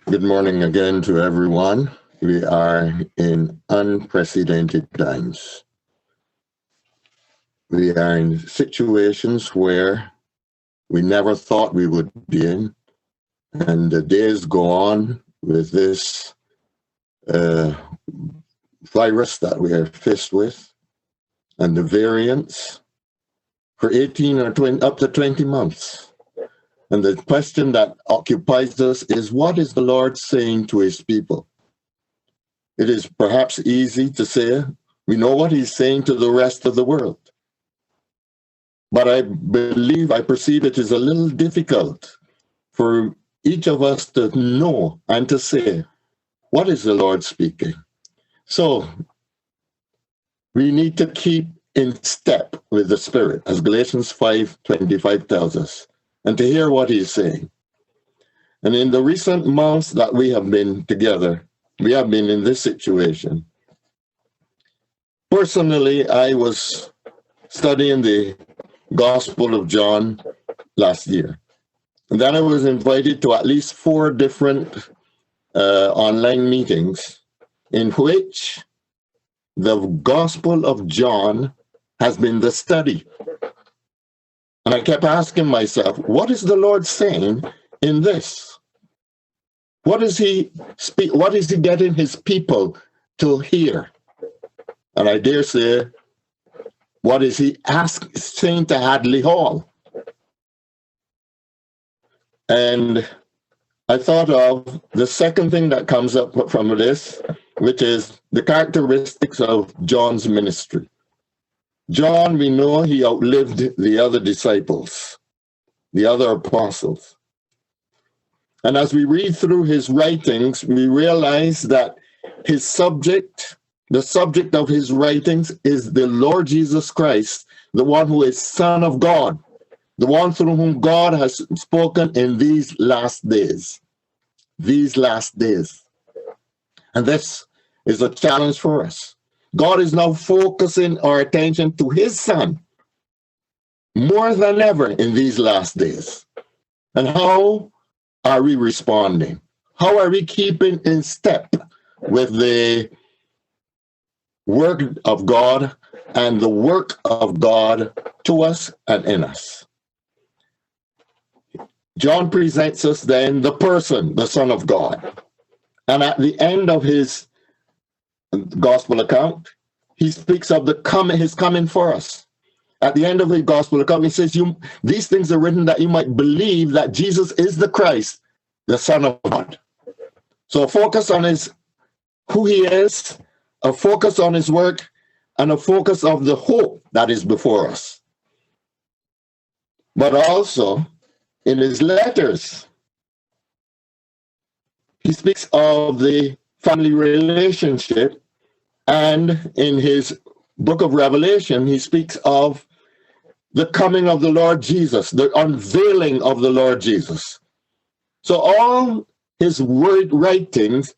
Good morning again to everyone. We are in unprecedented times. We are in situations where we never thought we would be in, and the days go on with this virus that we are faced with, and the variants for 18 or 20, up to 20 months. And the question that occupies us is, what is the Lord saying to his people? It is perhaps easy to say, we know what he's saying to the rest of the world. But I perceive it is a little difficult for each of us to know and to say, what is the Lord speaking? So we need to keep in step with the Spirit, as Galatians 5:25 tells us, and to hear what he's saying. And in the recent months that we have been together, we have been in this situation. Personally, I was studying the Gospel of John last year. And then I was invited to at least 4 different online meetings in which the Gospel of John has been the study. And I kept asking myself, what is the Lord saying in this? What is he getting his people to hear? And I dare say, what is he saying to Hadley Hall? And I thought of the second thing that comes up from this, which is the characteristics of John's ministry. John, we know he outlived the other disciples, the other apostles. And as we read through his writings, we realize that the subject of his writings is the Lord Jesus Christ, the one who is Son of God, the one through whom God has spoken in these last days. These last days. And this is a challenge for us. God is now focusing our attention to his Son more than ever in these last days. And how are we responding? How are we keeping in step with the work of God and the work of God to us and in us? John presents us then the person, the Son of God. And at the end of his gospel account, he speaks of his coming for us. At the end of the gospel account, he says, these things are written that you might believe that Jesus is the Christ, the Son of God. So a focus on who he is, a focus on his work, and a focus of the hope that is before us. But also, in his letters, he speaks of the family relationship, and in his book of Revelation, he speaks of the coming of the Lord Jesus, the unveiling of the Lord Jesus. So all his writings,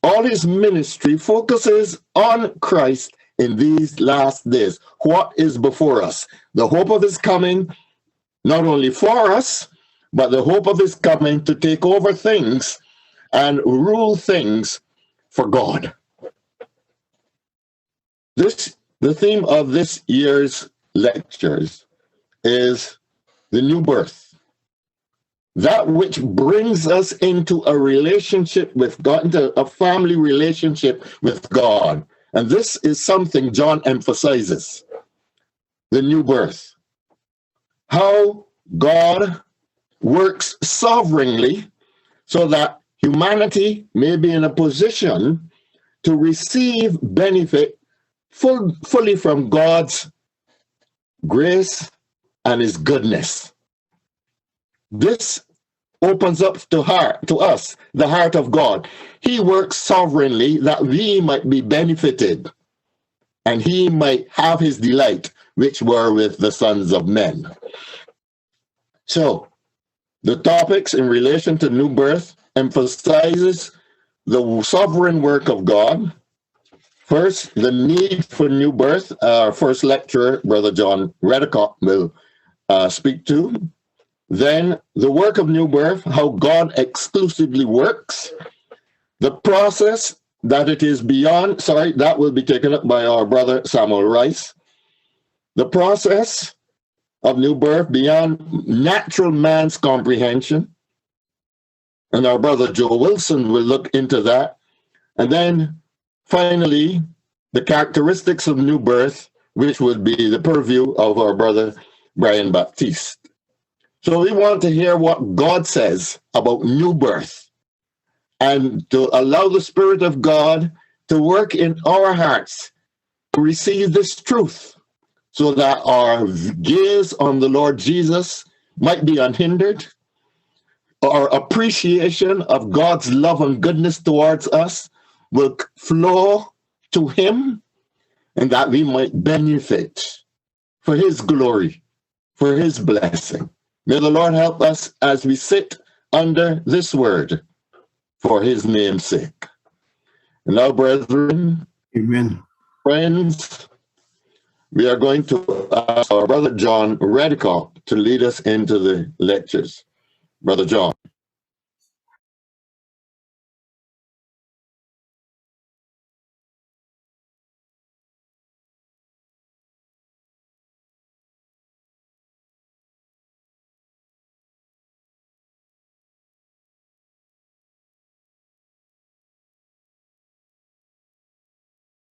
all his ministry focuses on Christ in these last days. What is before us? The hope of his coming, not only for us, but the hope of his coming to take over things and rule things for God. The theme of this year's lectures is the new birth. That which brings us into a relationship with God, into a family relationship with God. And this is something John emphasizes, the new birth. How God works sovereignly so that humanity may be in a position to receive benefit fully from God's grace and his goodness. This opens up to us the heart of God. He works sovereignly that we might be benefited and he might have his delight, which were with the sons of men. So, the topics in relation to new birth emphasizes the sovereign work of God. First, the need for new birth. Our first lecturer, Brother John Redicott, will speak to. Then, the work of new birth, how God exclusively works. The process that it is beyond, that will be taken up by our brother Samuel Rice. The process of new birth beyond natural man's comprehension. And our brother Joe Wilson will look into that. And then finally, the characteristics of new birth, which would be the purview of our brother Brian Baptiste. So we want to hear what God says about new birth and to allow the Spirit of God to work in our hearts to receive this truth so that our gaze on the Lord Jesus might be unhindered, our appreciation of God's love and goodness towards us will flow to Him, and that we might benefit for His glory, for His blessing. May the Lord help us as we sit under this word for His name's sake. And now, brethren, amen, friends, we are going to ask our brother John Redicock to lead us into the lectures. Brother John.